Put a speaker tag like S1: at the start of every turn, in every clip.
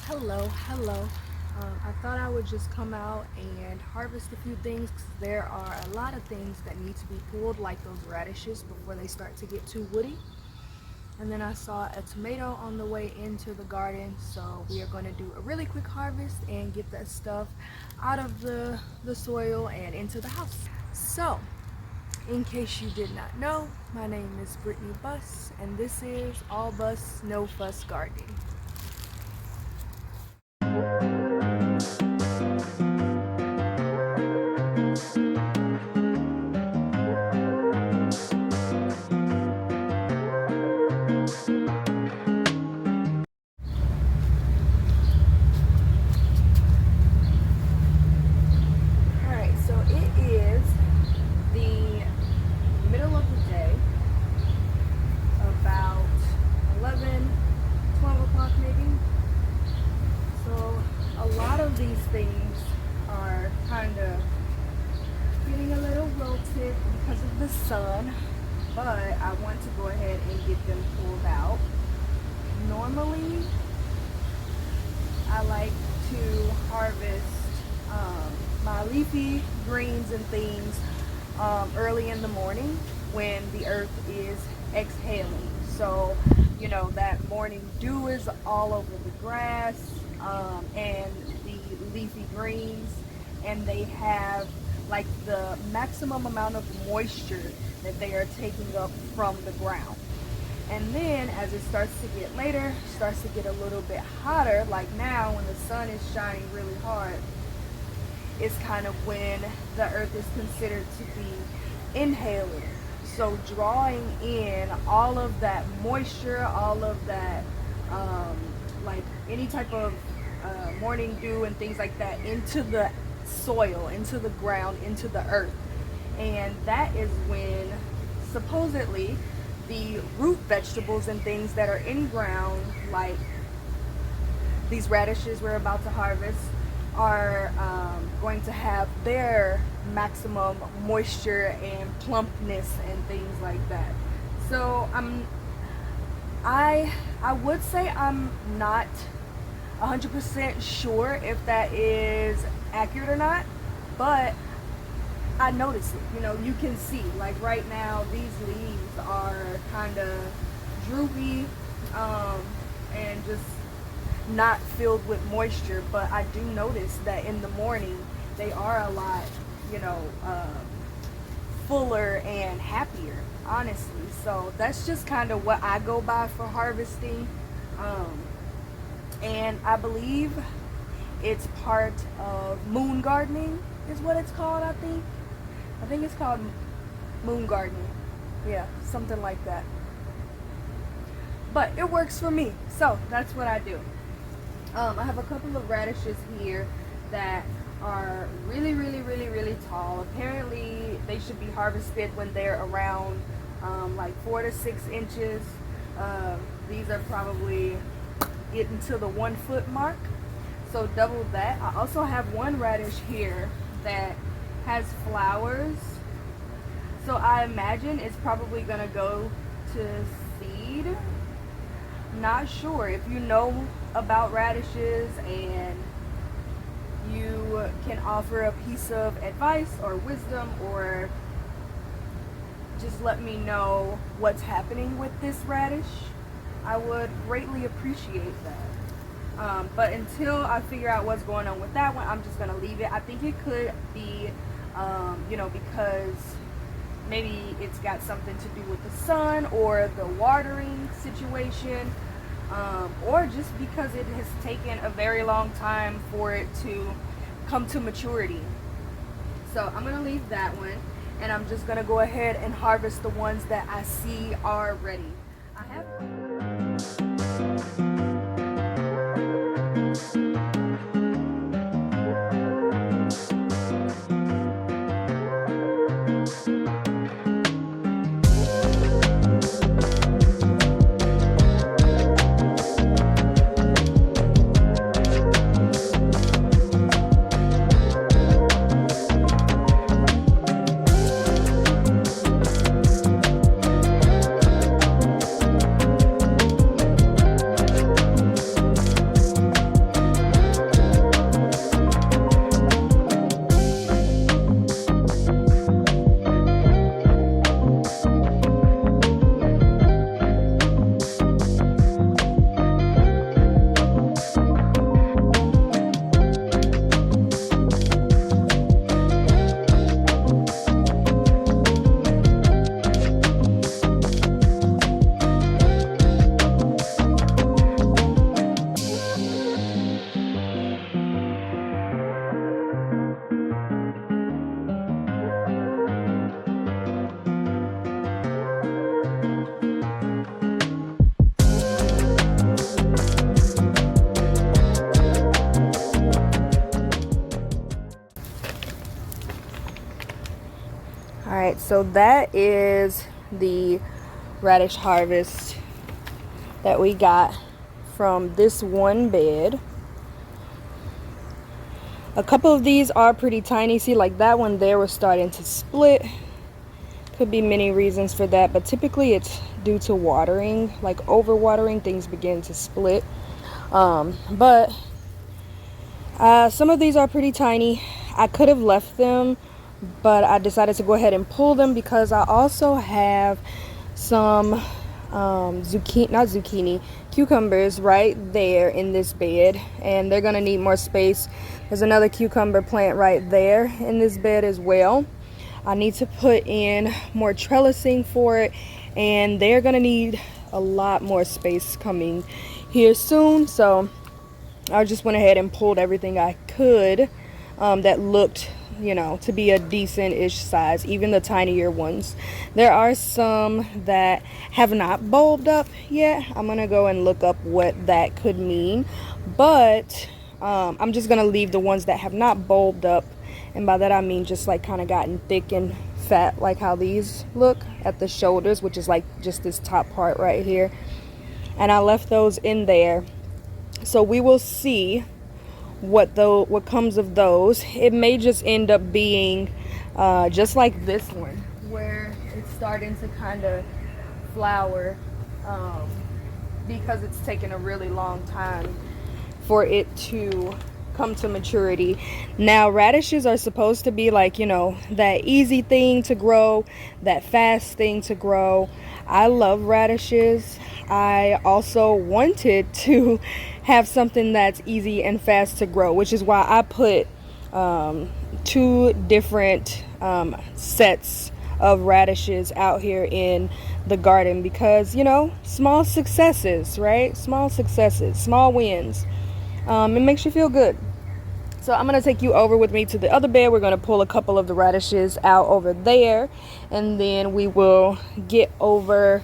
S1: Hello. I thought I would just come out and harvest a few things because there are a lot of things that need to be pulled, like those radishes, before they start to get too woody. And then I saw a tomato on the way into the garden, so we are going to do a really quick harvest and get that stuff out of the soil and into the house. So, in case you did not know, my name is Brittany Buss, and this is All Buss, No Fuss Gardening. Alright, so it is the middle of the day, about 11, 12 o'clock maybe. So a lot of these things are kind of getting a little wilted because of the sun, but I want to go ahead and get them pulled out. Normally, I like to harvest my leafy greens and things early in the morning when the earth is exhaling. So, that morning dew is all over the grass and the leafy greens, and they have like the maximum amount of moisture that they are taking up from the ground. And then as it starts to get later, starts to get a little bit hotter, like now when the sun is shining really hard, is kind of when the earth is considered to be inhaling. So drawing in all of that moisture, all of that, like any type of morning dew and things like that into the soil, into the ground, into the earth. And that is when supposedly the root vegetables and things that are in ground, like these radishes we're about to harvest, are going to have their maximum moisture and plumpness and things like that. So I would say I'm not 100% sure if that is accurate or not, but I notice it. You can see, like right now, these leaves are kind of droopy and just not filled with moisture, but I do notice that in the morning they are a lot, fuller and happier, honestly. So that's just kind of what I go by for harvesting. And I believe it's part of moon gardening is what it's called. I think it's called moon gardening. Yeah, something like that. But it works for me, so that's what I do. I have a couple of radishes here that are really, really, really, really tall. Apparently, they should be harvested when they're around like 4 to 6 inches. These are probably getting to the 1 foot mark, so double that. I also have one radish here that has flowers, so I imagine it's probably gonna go to seed. Not sure. If you know about radishes and you can offer a piece of advice or wisdom, or just let me know what's happening with this radish, I would greatly appreciate that. But until I figure out what's going on with that one, I'm just going to leave it. I think it could be, because maybe it's got something to do with the sun or the watering situation, or just because it has taken a very long time for it to come to maturity. So I'm going to leave that one, and I'm just going to go ahead and harvest the ones that I see are ready. I have right, so that is the radish harvest that we got from this one bed. A couple of these are pretty tiny. See, like that one there was starting to split. Could be many reasons for that, but typically it's due to watering. Like over watering, things begin to split. But some of these are pretty tiny. I could have left them, but I decided to go ahead and pull them because I also have some cucumbers right there in this bed, and they're gonna need more space. There's another cucumber plant right there in this bed as well. I need to put in more trellising for it, and they're gonna need a lot more space coming here soon. So I just went ahead and pulled everything I could that looked, you know, to be a decent-ish size, even the tinier ones. There are some that have not bulbed up yet. I'm gonna go and look up what that could mean, but I'm just gonna leave the ones that have not bulbed up, and by that I mean just like kind of gotten thick and fat, like how these look at the shoulders, which is like just this top part right here. And I left those in there, so we will see what comes of those. It may just end up being just like this one, where it's starting to kind of flower because it's taken a really long time for it to come to maturity. Now, radishes are supposed to be like, you know, that easy thing to grow, that fast thing to grow. I love radishes. I also wanted to have something that's easy and fast to grow, which is why I put 2 different sets of radishes out here in the garden, because, you know, small successes, right? Small successes, small wins. It makes you feel good. So I'm going to take you over with me to the other bed. We're going to pull a couple of the radishes out over there, and then we will get over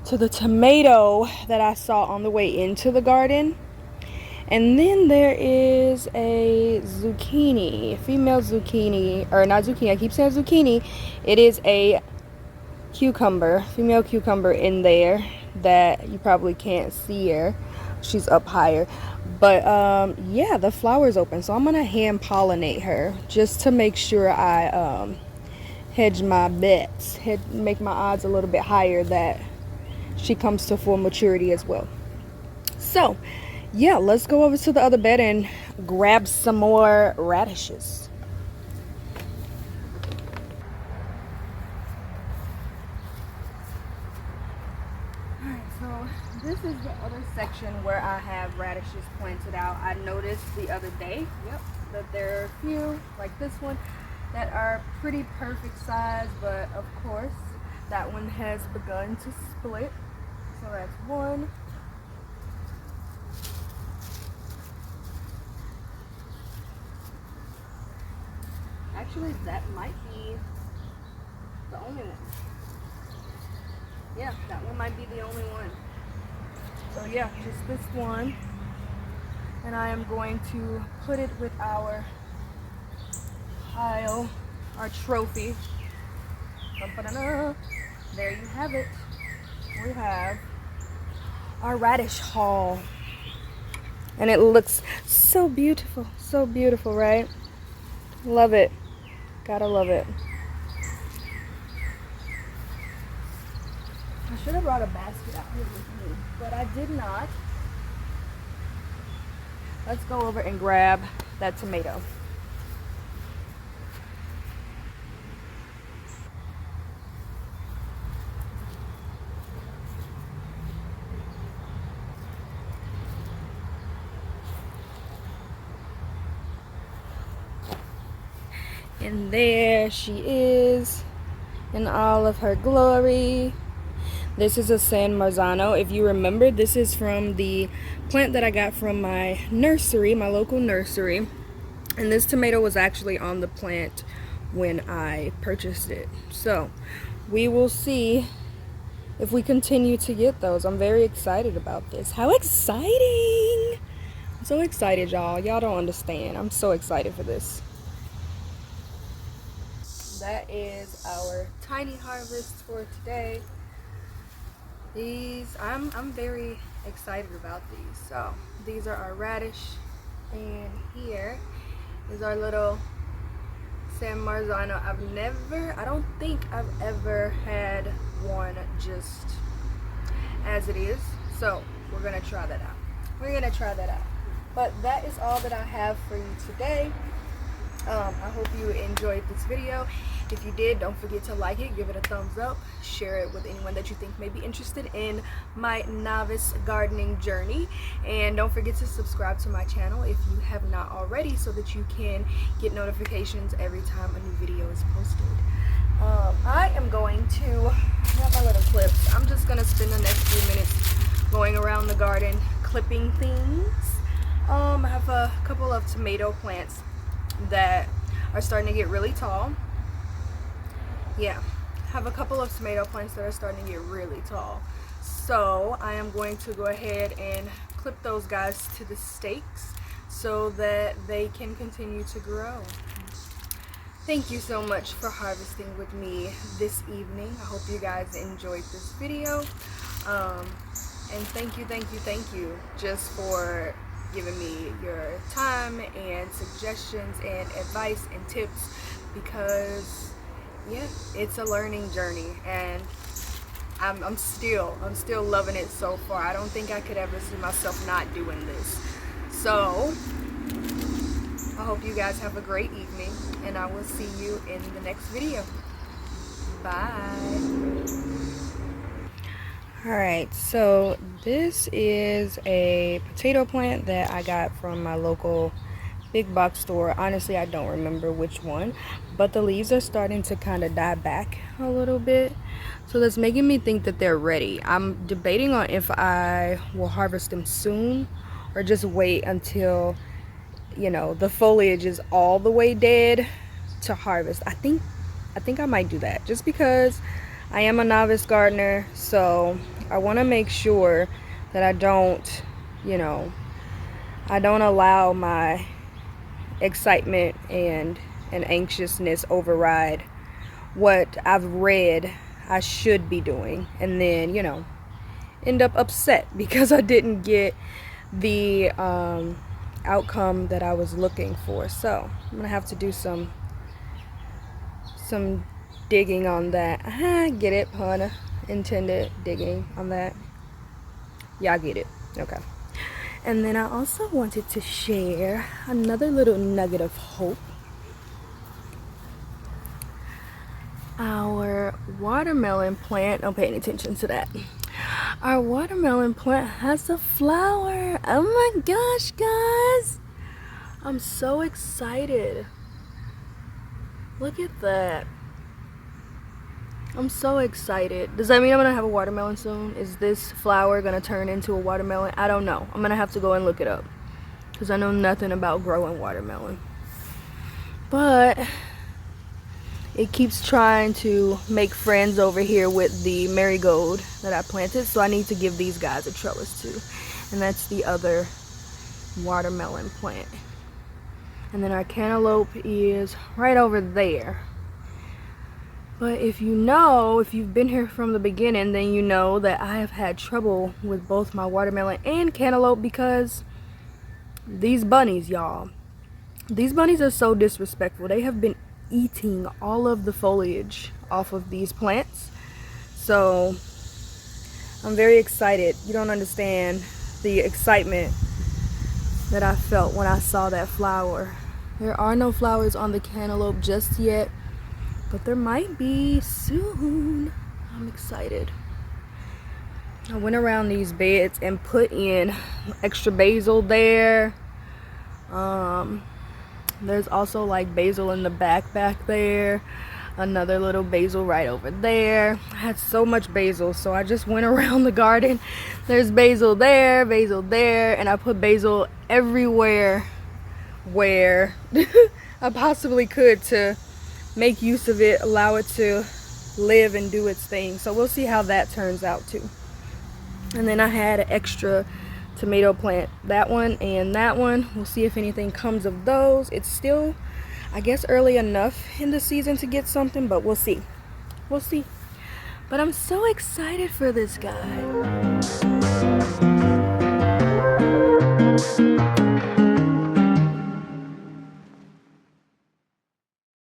S1: to the tomato that I saw on the way into the garden. And then there is a zucchini, female zucchini, or not zucchini, I keep saying zucchini. It is a cucumber, female cucumber in there that you probably can't see her. She's up higher. But yeah, the flower's open, so I'm gonna hand pollinate her just to make sure I hedge my bets, make my odds a little bit higher that she comes to full maturity as well. So yeah, let's go over to the other bed and grab some more radishes. Alright, so this is the other section where I have radishes planted out. I noticed the other day, that there are a few, like this one, that are pretty perfect size, but of course that one has begun to split. So that's one. Actually, that might be the only one. Yeah, that one might be the only one. So yeah, just this one. And I am going to put it with our pile, our trophy. There you have it. We have our radish haul. And it looks so beautiful, right? Love it. Gotta love it. I should have brought a basket out here with me, but I did not. Let's go over and grab that tomato. And there she is in all of her glory. This is a San Marzano. If you remember, this is from the plant that I got from my nursery, my local nursery. And this tomato was actually on the plant when I purchased it. So we will see if we continue to get those. I'm very excited about this. How exciting! I'm so excited, y'all. Y'all don't understand. I'm so excited for this. that is our tiny harvest for today. These, I'm very excited about these. So these are our radish, and here is our little San Marzano. I don't think I've ever had one just as it is. So we're gonna try that out. But that is all that I have for you today. I hope you enjoyed this video. If you did, don't forget to like it, give it a thumbs up, share it with anyone that you think may be interested in my novice gardening journey, and don't forget to subscribe to my channel if you have not already, so that you can get notifications every time a new video is posted. I am going to have my little clips. I'm just gonna spend the next few minutes going around the garden clipping things. I have a couple of tomato plants that are starting to get really tall. Yeah, have a couple of tomato plants that are starting to get really tall. So I am going to go ahead and clip those guys to the stakes so that they can continue to grow. Thank you so much for harvesting with me this evening. I hope you guys enjoyed this video. And thank you just for giving me your time and suggestions and advice and tips, because yeah, it's a learning journey, and I'm still loving it so far. I don't think I could ever see myself not doing this. So I hope you guys have a great evening, and I will see you in the next video. Bye. Alright, so this is a potato plant that I got from my local big box store. Honestly, I don't remember which one, but the leaves are starting to kind of die back a little bit, so that's making me think that they're ready. I'm debating on if I will harvest them soon or just wait until, you know, the foliage is all the way dead to harvest. I think I might do that, just because I am a novice gardener, so I want to make sure that I don't, you know, I don't allow my excitement and anxiousness override what I've read I should be doing, and then, you know, end up upset because I didn't get the outcome that I was looking for. So I'm gonna have to do some digging on that. Get it, pun intended, digging on that. Y'all get it. Okay. And then I also wanted to share another little nugget of hope. Our watermelon plant, don't pay any attention to that. Our watermelon plant has a flower. Oh my gosh, guys. I'm so excited. Look at that. I'm so excited. Does that mean I'm gonna have a watermelon soon? Is this flower gonna turn into a watermelon? I don't know. I'm gonna have to go and look it up, because I know nothing about growing watermelon. But it keeps trying to make friends over here with the marigold that I planted, so I need to give these guys a trellis too. And that's the other watermelon plant. And then our cantaloupe is right over there. But if you know, if you've been here from the beginning, then you know that I have had trouble with both my watermelon and cantaloupe, because these bunnies, y'all, these bunnies are so disrespectful. They have been eating all of the foliage off of these plants. So I'm very excited. You don't understand the excitement that I felt when I saw that flower. There are no flowers on the cantaloupe just yet, but there might be soon. I'm excited. I went around these beds and put in extra basil there. There's also like basil in the back there. Another little basil right over there. I had so much basil, so I just went around the garden. There's basil there, and I put basil everywhere where I possibly could to make use of it, allow it to live and do its thing. So we'll see how that turns out too. And then I had an extra tomato plant, that one and that one. We'll see if anything comes of those. It's still, I guess early enough in the season to get something, but we'll see. We'll see. But I'm so excited for this guy.